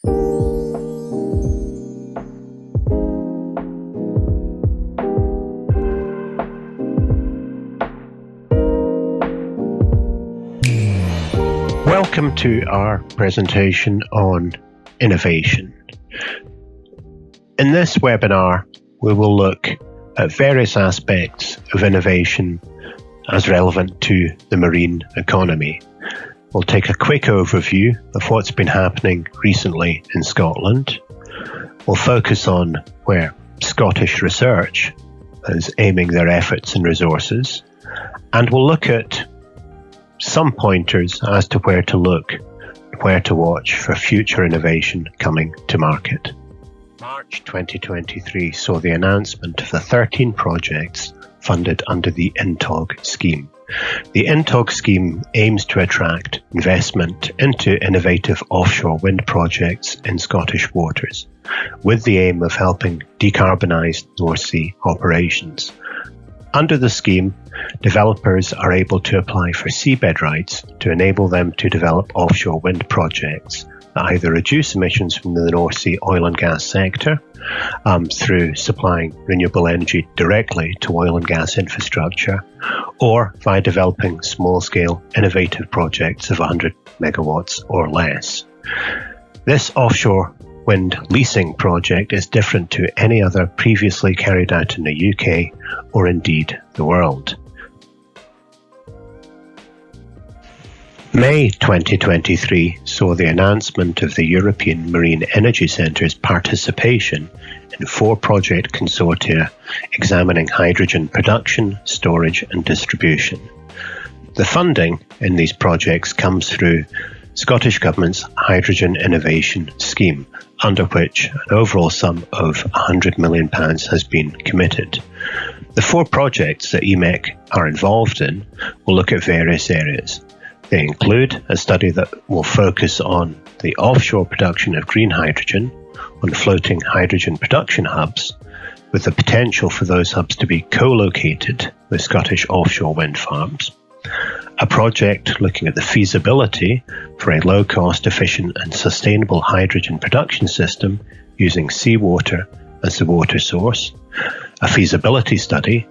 Welcome to our presentation on innovation. In this webinar, we will look at various aspects of innovation as relevant to the marine economy. We'll take a quick overview of what's been happening recently in Scotland. We'll focus on where Scottish research is aiming their efforts and resources, and we'll look at some pointers as to where to look, where to watch for future innovation coming to market. March 2023 saw the announcement of the 13 projects funded under the INTOG scheme. The INTOG scheme aims to attract investment into innovative offshore wind projects in Scottish waters, with the aim of helping decarbonise North Sea operations. Under the scheme, developers are able to apply for seabed rights to enable them to develop offshore wind projects that either reduce emissions from the North Sea oil and gas sector through supplying renewable energy directly to oil and gas infrastructure, or by developing small-scale innovative projects of 100 megawatts or less. This offshore wind leasing project is different to any other previously carried out in the UK or indeed the world. May 2023 saw the announcement of the European Marine Energy Centre's participation in 4 project consortia examining hydrogen production, storage and distribution. The funding in these projects comes through Scottish Government's Hydrogen Innovation Scheme, under which an overall sum of £100 million has been committed. The 4 projects that EMEC are involved in will look at various areas. They include a study that will focus on the offshore production of green hydrogen, on floating hydrogen production hubs, with the potential for those hubs to be co-located with Scottish offshore wind farms. A project looking at the feasibility for a low-cost, efficient and sustainable hydrogen production system using seawater as the water source. A feasibility study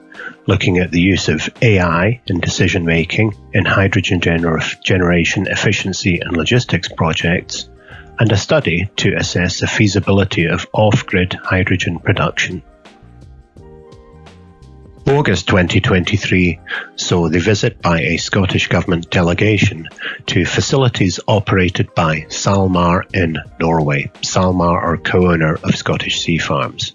looking at the use of AI in decision-making in hydrogen generation efficiency and logistics projects, and a study to assess the feasibility of off-grid hydrogen production. August 2023 saw the visit by a Scottish Government delegation to facilities operated by SalMar in Norway. SalMar are co-owner of Scottish Sea Farms.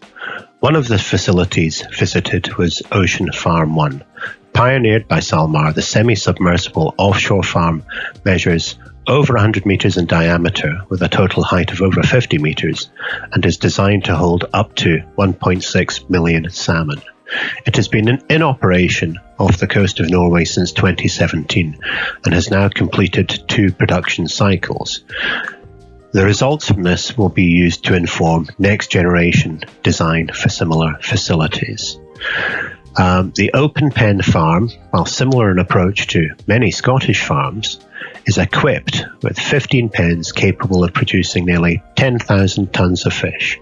One of the facilities visited was Ocean Farm 1. Pioneered by SalMar, the semi-submersible offshore farm measures over 100 metres in diameter with a total height of over 50 metres and is designed to hold up to 1.6 million salmon. It has been in operation off the coast of Norway since 2017 and has now completed 2 production cycles. The results from this will be used to inform next generation design for similar facilities. The open pen farm, while similar in approach to many Scottish farms, is equipped with 15 pens capable of producing nearly 10,000 tonnes of fish,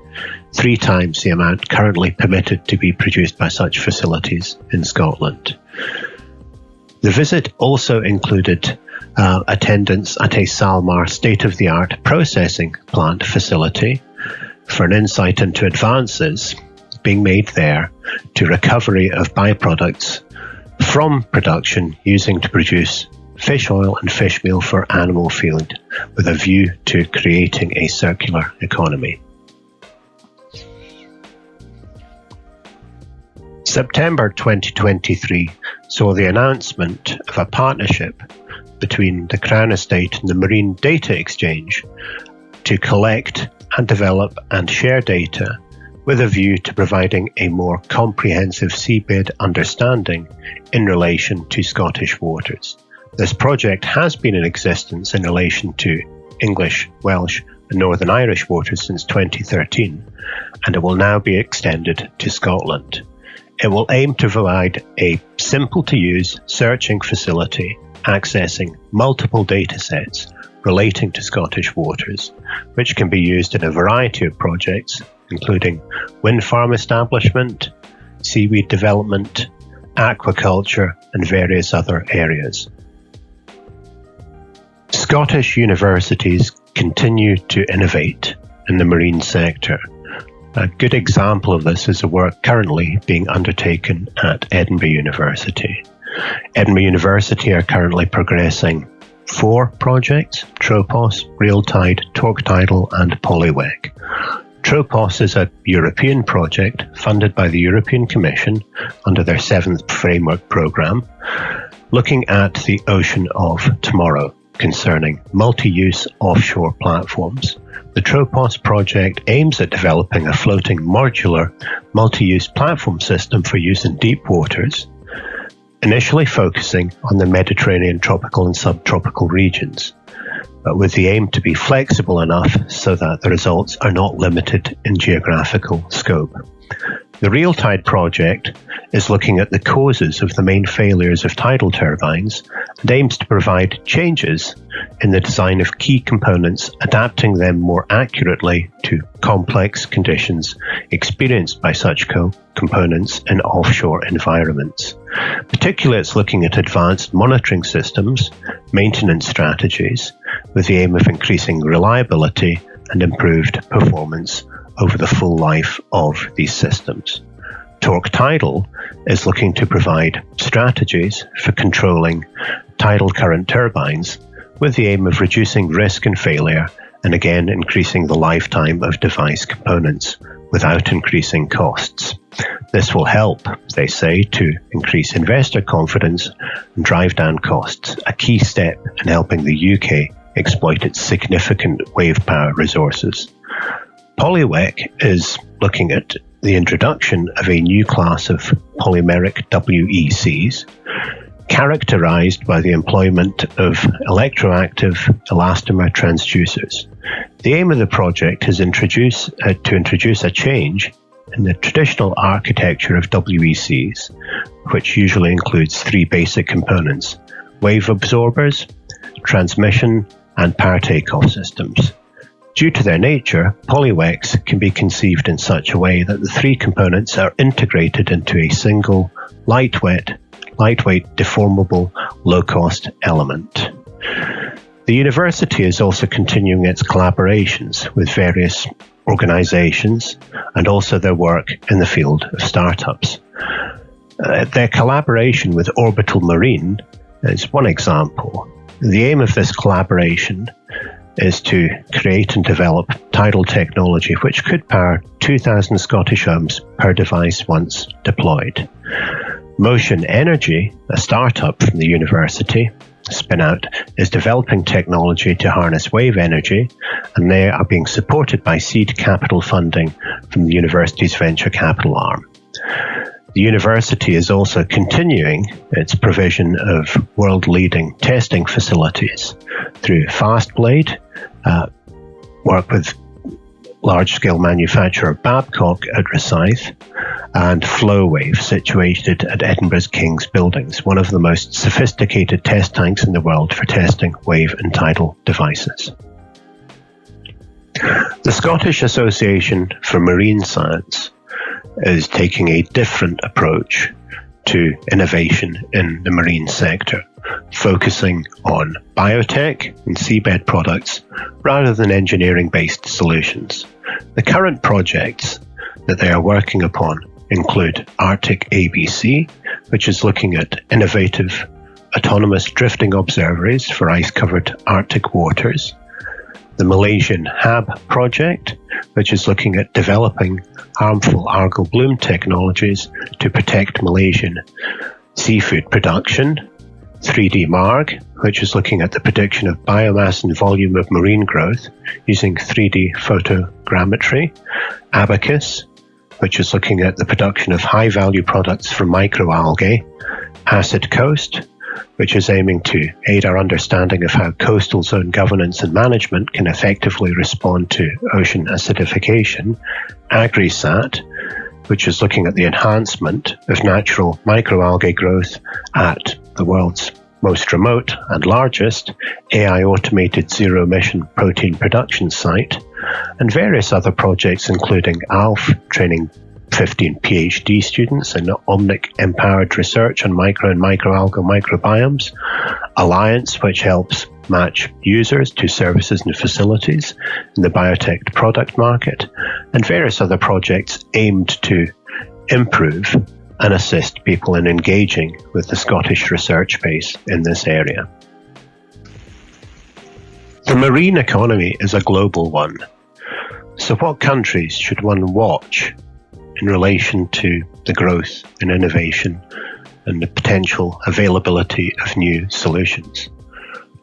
3 times the amount currently permitted to be produced by such facilities in Scotland. The visit also included attendance at a SalMar state-of-the-art processing plant facility for an insight into advances being made there to recovery of byproducts from production using to produce fish oil and fish meal for animal feed, with a view to creating a circular economy. September 2023 saw the announcement of a partnership between the Crown Estate and the Marine Data Exchange to collect and develop and share data with a view to providing a more comprehensive seabed understanding in relation to Scottish waters. This project has been in existence in relation to English, Welsh and Northern Irish waters since 2013, and it will now be extended to Scotland. It will aim to provide a simple-to-use searching facility accessing multiple datasets relating to Scottish waters, which can be used in a variety of projects, including wind farm establishment, seaweed development, aquaculture, and various other areas. Scottish universities continue to innovate in the marine sector. A good example of this is the work currently being undertaken at Edinburgh University. Edinburgh University are currently progressing 4 projects: Tropos, Realtide, Torque Tidal, and Polywek. Tropos is a European project funded by the European Commission under their 7th Framework Programme, looking at the ocean of tomorrow concerning multi-use offshore platforms. The Tropos project aims at developing a floating modular multi-use platform system for use in deep waters, initially focusing on the Mediterranean tropical and subtropical regions, but with the aim to be flexible enough so that the results are not limited in geographical scope. The Realtide project is looking at the causes of the main failures of tidal turbines and aims to provide changes in the design of key components, adapting them more accurately to complex conditions experienced by such components in offshore environments. Particularly, it's looking at advanced monitoring systems, maintenance strategies, with the aim of increasing reliability and improved performance over the full life of these systems. Torque Tidal is looking to provide strategies for controlling tidal current turbines with the aim of reducing risk and failure and again increasing the lifetime of device components without increasing costs. This will help, they say, to increase investor confidence and drive down costs, a key step in helping the UK exploit its significant wave power resources. Polywek is looking at the introduction of a new class of polymeric WECs, characterized by the employment of electroactive elastomer transducers. The aim of the project is to introduce a change in the traditional architecture of WECs, which usually includes 3 basic components: wave absorbers, transmission, and power takeoff systems. Due to their nature, polyweks can be conceived in such a way that the 3 components are integrated into a single, lightweight, deformable, low-cost element. The university is also continuing its collaborations with various organizations and also their work in the field of startups. Their collaboration with Orbital Marine is one example. The aim of this collaboration is to create and develop tidal technology which could power 2,000 Scottish homes per device once deployed. Motion Energy, a startup from the university, spin-out, is developing technology to harness wave energy, and they are being supported by seed capital funding from the university's venture capital arm. The university is also continuing its provision of world-leading testing facilities through Fastblade, work with large-scale manufacturer Babcock at Rosyth, and Flowwave, situated at Edinburgh's King's Buildings, one of the most sophisticated test tanks in the world for testing wave and tidal devices. The Scottish Association for Marine Science is taking a different approach to innovation in the marine sector, focusing on biotech and seabed products rather than engineering-based solutions. The current projects that they are working upon include Arctic ABC, which is looking at innovative autonomous drifting observatories for ice-covered Arctic waters, the Malaysian HAB project, which is looking at developing harmful algal bloom technologies to protect Malaysian seafood production, 3D MARG, which is looking at the prediction of biomass and volume of marine growth using 3D photogrammetry, Abacus, which is looking at the production of high-value products from microalgae, Acid Coast, which is aiming to aid our understanding of how coastal zone governance and management can effectively respond to ocean acidification, AgriSat, which is looking at the enhancement of natural microalgae growth at the world's most remote and largest AI automated zero-emission protein production site, and various other projects including ALF, training 15 PhD students in Omnic-empowered research on micro and microalgal microbiomes, Alliance, which helps match users to services and facilities in the biotech product market, and various other projects aimed to improve and assist people in engaging with the Scottish research base in this area. The marine economy is a global one. So what countries should one watch in relation to the growth and innovation and the potential availability of new solutions?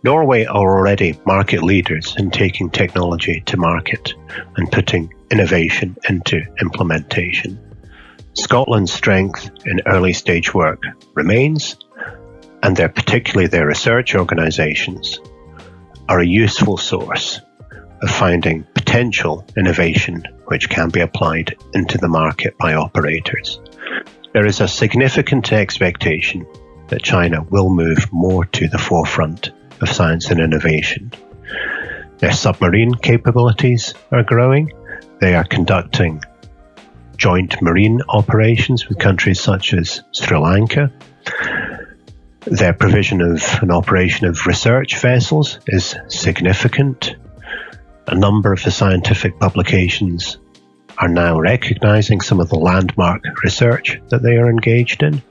Norway are already market leaders in taking technology to market and putting innovation into implementation. Scotland's strength in early stage work remains, and particularly their research organisations are a useful source of finding potential innovation which can be applied into the market by operators. There is a significant expectation that China will move more to the forefront of science and innovation. Their submarine capabilities are growing. They are conducting joint marine operations with countries such as Sri Lanka. Their provision of an operation of research vessels is significant. A number of the scientific publications are now recognizing some of the landmark research that they are engaged in.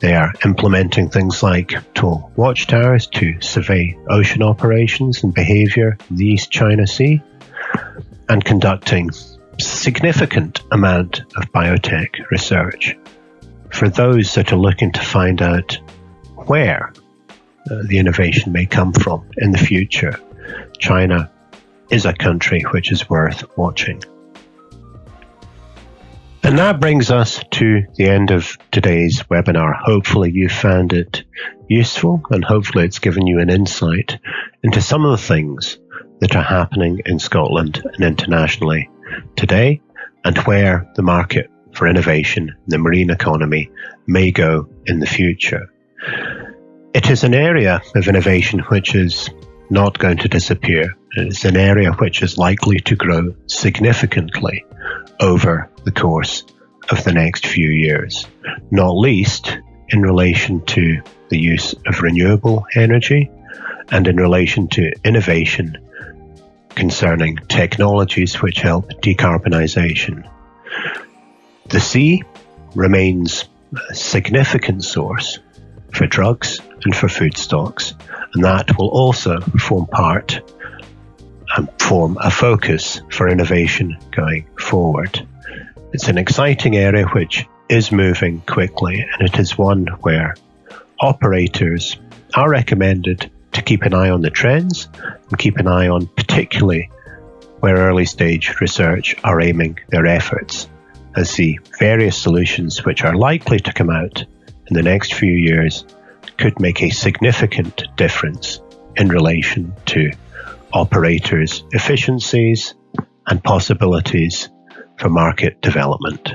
They are implementing things like toll watchtowers to survey ocean operations and behavior in the East China Sea, and conducting significant amount of biotech research for those that are looking to find out where the innovation may come from in the future. China is a country which is worth watching. And that brings us to the end of today's webinar. Hopefully you found it useful, and hopefully it's given you an insight into some of the things that are happening in Scotland and internationally today, and where the market for innovation in the marine economy may go in the future. It is an area of innovation which is not going to disappear. It's an area which is likely to grow significantly over the course of the next few years, not least in relation to the use of renewable energy and in relation to innovation concerning technologies which help decarbonisation. The sea remains a significant source for drugs and for food stocks, and that will also form part and form a focus for innovation going forward. It's an exciting area which is moving quickly, and it is one where operators are recommended to keep an eye on the trends and keep an eye on particularly where early stage research are aiming their efforts, as the various solutions which are likely to come out in the next few years could make a significant difference in relation to operators' efficiencies and possibilities for market development.